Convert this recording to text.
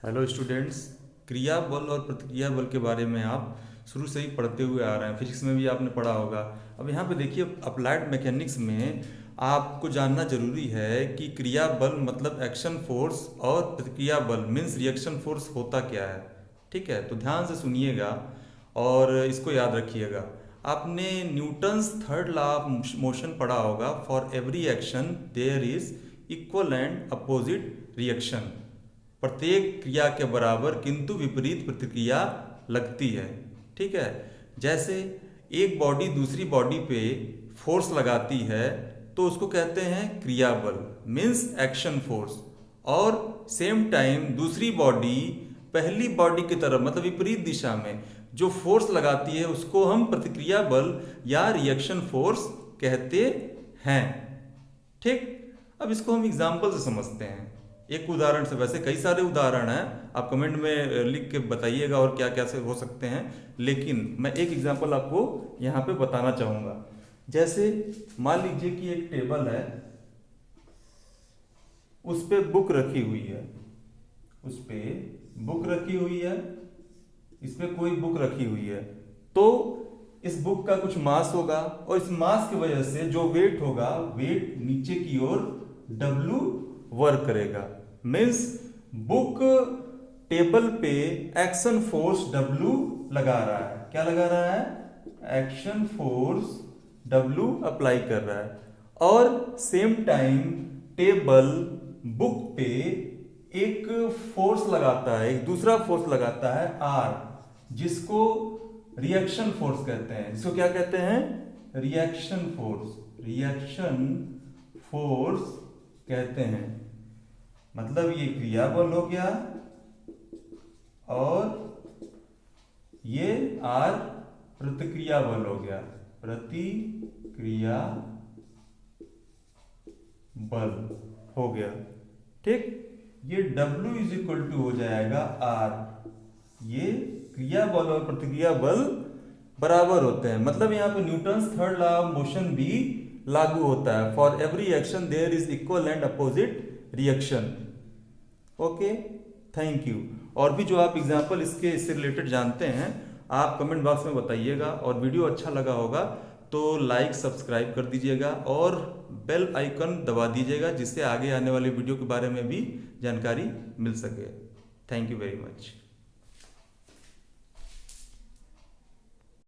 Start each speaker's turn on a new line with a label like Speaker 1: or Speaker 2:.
Speaker 1: Hello students, क्रिया बल और प्रतिक्रिया बल के बारे में आप शुरू से ही पढ़ते हुए आ रहे हैं। फिजिक्स में भी आपने पढ़ा होगा। अब यहाँ पे देखिए, अप्लाइड मैकेनिक्स में आपको जानना जरूरी है कि क्रिया बल मतलब एक्शन फोर्स और प्रतिक्रिया बल मीन्स रिएक्शन फोर्स होता क्या है। ठीक है, तो ध्यान से सुनिएगा और इसको याद रखिएगा। आपने Newton's third law of motion पढ़ा होगा। For every action there is equal and opposite reaction. प्रत्येक क्रिया के बराबर किंतु विपरीत प्रतिक्रिया लगती है। ठीक है, जैसे एक बॉडी दूसरी बॉडी पे फोर्स लगाती है तो उसको कहते हैं क्रिया बल मीन्स एक्शन फोर्स। और सेम टाइम दूसरी बॉडी पहली बॉडी की तरफ मतलब विपरीत दिशा में जो फोर्स लगाती है उसको हम प्रतिक्रिया बल या रिएक्शन फोर्स कहते हैं। ठीक, अब इसको हम एग्जाम्पल से समझते हैं, एक उदाहरण से। वैसे कई सारे उदाहरण हैं, आप कमेंट में लिख के बताइएगा और क्या क्या से हो सकते हैं, लेकिन मैं एक एग्जांपल आपको यहाँ पे बताना चाहूँगा। जैसे मान लीजिए कि एक टेबल है, उस पे बुक रखी हुई है, उस पे बुक रखी हुई है, इस पे कोई बुक रखी हुई है। तो इस बुक का कुछ मास होगा और इस मास की वजह से जो वेट होगा, वेट नीचे की ओर W वर्क करेगा। मीन्स बुक टेबल पे एक्शन फोर्स W लगा रहा है। क्या लगा रहा है? एक्शन फोर्स W अप्लाई कर रहा है। और सेम टाइम टेबल बुक पे एक फोर्स लगाता है, एक दूसरा फोर्स लगाता है R, जिसको रिएक्शन फोर्स कहते हैं। इसको क्या कहते हैं? Reaction force. रिएक्शन फोर्स कहते हैं। मतलब ये क्रिया बल हो गया और ये R प्रतिक्रिया बल हो गया, प्रतिक्रिया बल हो गया। ठीक, ये W इज इक्वल टू हो जाएगा R। ये क्रिया बल और प्रतिक्रिया बल बराबर होते हैं। मतलब यहाँ पे Newton's third law of motion भी लागू होता है। For every action there is equal and opposite reaction. Okay, thank you. और भी जो आप एग्जांपल इससे रिलेटेड जानते हैं आप कमेंट बॉक्स में बताइएगा। और वीडियो अच्छा लगा होगा तो लाइक सब्सक्राइब कर दीजिएगा और बेल आइकन दबा दीजिएगा, जिससे आगे आने वाले वीडियो के बारे में भी जानकारी मिल सके। Thank you very much.